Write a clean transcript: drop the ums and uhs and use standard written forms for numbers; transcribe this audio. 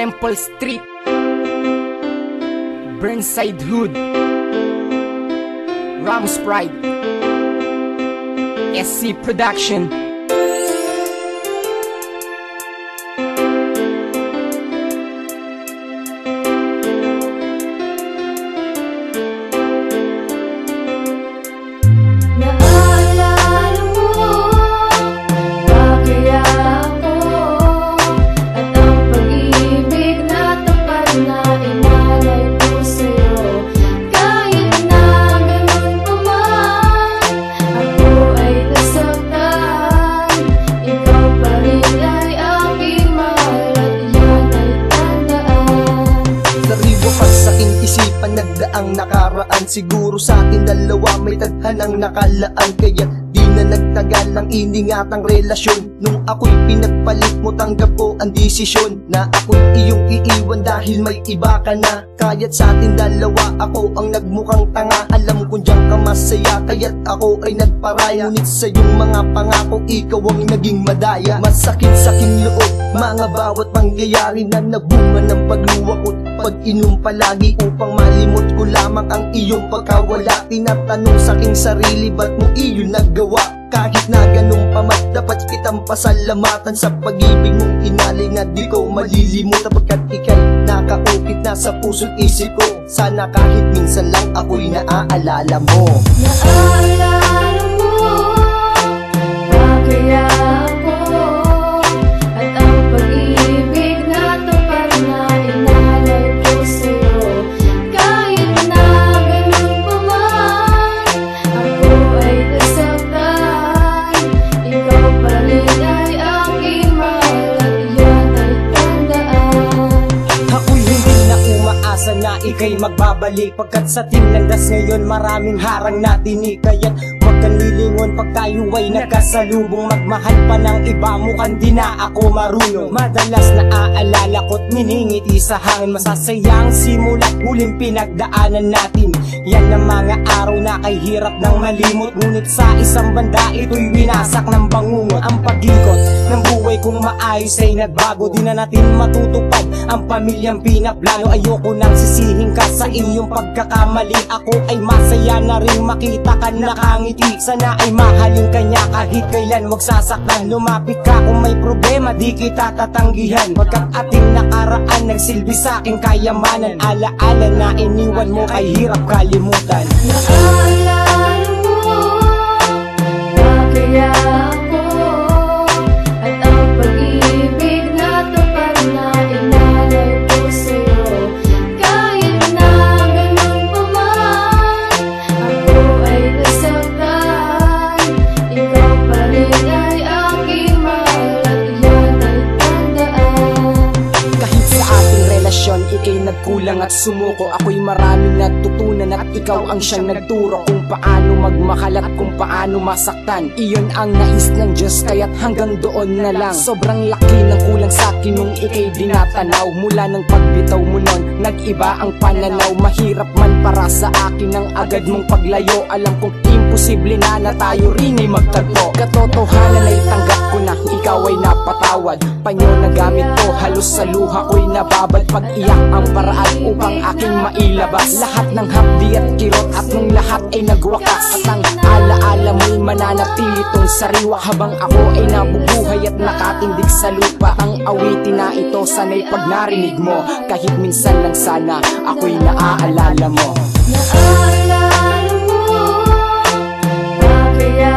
Temple Street, Burnside Hood, Rams Pride, SC Production. Nagdaang nakaraan, siguro sa atin dalawa may tadhanang nakalaan. Kaya di na nagtagal ang iningatang relasyon. Nung ako'y pinagpalit mo, tanggap ko ang desisyon na ako'y iyong iiwan dahil may iba ka na. Kaya't sa atin dalawa ako ang nagmukhang tanga. Alam kong diyan ka masaya, kaya't ako ay nagparaya. Ngunit sa iyong mga pangako, ikaw ang naging madaya. Masakit sa aking loob, mga bawat pangyayari na nabunga ng pagluwakot, pag-inom palagi upang malimot ko lamang ang iyong pagkawala. Tinatanong sa aking sarili, ba't mo iyon nagawa? Kahit na ganun pa man, dapat kitang pasalamatan sa pag-ibig mong inalay na di ko malilimutan. Pagkat ika'y nakaukit na sa puso't isip ko, sana kahit minsan lang ako'y naaalala mo. Naaalala mo ba kaya ako? At ang pag-ibig na tupad na inalay ko sa'yo. Kahit na ganun pa man, ako ay nasaktan. Ikaw pa rin ay aking mahal at iyan ay tandaan. Ako'y hindi na umaasa na ika'y magbabalik, pagkat sa tinlandas ngayon maraming harang na tinig. Kaya't huwag kang lilingon pag tayo ay nagkasalubong. Magmahal pa ng iba, mukhang di na ako marunong. Madalas naaalala ko't niningiti sa hangin. Masasayang simula't huling pinagdaanan natin. Yan ang mga araw na kay hirap ng malimot. Ngunit sa isang banda ito'y winasak ng bangungot. Ang pag-ikot ng buhay kong maayos ay nagbago. Di na natin matutupad ang pamilyang pinaplano. Ayoko nang sisihin ka sa iyong pagkakamali. Ako ay masaya na rin makita ka nakangiti. Sana ay mahalin kanya kahit kailan wag sasaktan. Lumapit ka kung may problema, di kita tatanggihan. Pagkat ating nakaraan nagsilbi sa aking kayamanan. Alaala na iniwan mo ay hirap kalimutan. Naaalala mo ba kaya ako? At ang pag-ibig na tupad na inalay ko sa'yo. Kahit na ganun pa man, ako ay nasaktan. Ikaw pa rin ay aking mahal at iyan ay tandaan. Kahit sa ating relasyon, ika'y nagkulang at sumuko. Ako'y maraming natutunan at ikaw ang siyang nagturo kung paano magmahal at kung paano masaktan. Iyon ang nais ng Diyos, kaya't hanggang doon na lang. Sobrang laki ng kulang sa'kin nung ika'y dinatanaw. Mula ng pagbitaw mo nun, nag-iba ang pananaw. Mahirap man para sa akin ang agad mong paglayo. Alam kong imposible na tayo rin ay magtagpo. Katotohanan ay tanggap ko na ikaw ay napatawad. Panyo na gamit ko, halos sa luha ko'y nababad. Pag-iyak ang paraan upang aking mailabas lahat ng hapdi at kirot, at nung lahat ay nagwakas. At ang alaala mo'y mananatili tong sariwa habang ako ay nabubuhay at nakatindig sa lupa. Ang awitin na ito sana'y pag narinig mo, kahit minsan lang sana ako'y naaalala mo. Naaalala mo ba kaya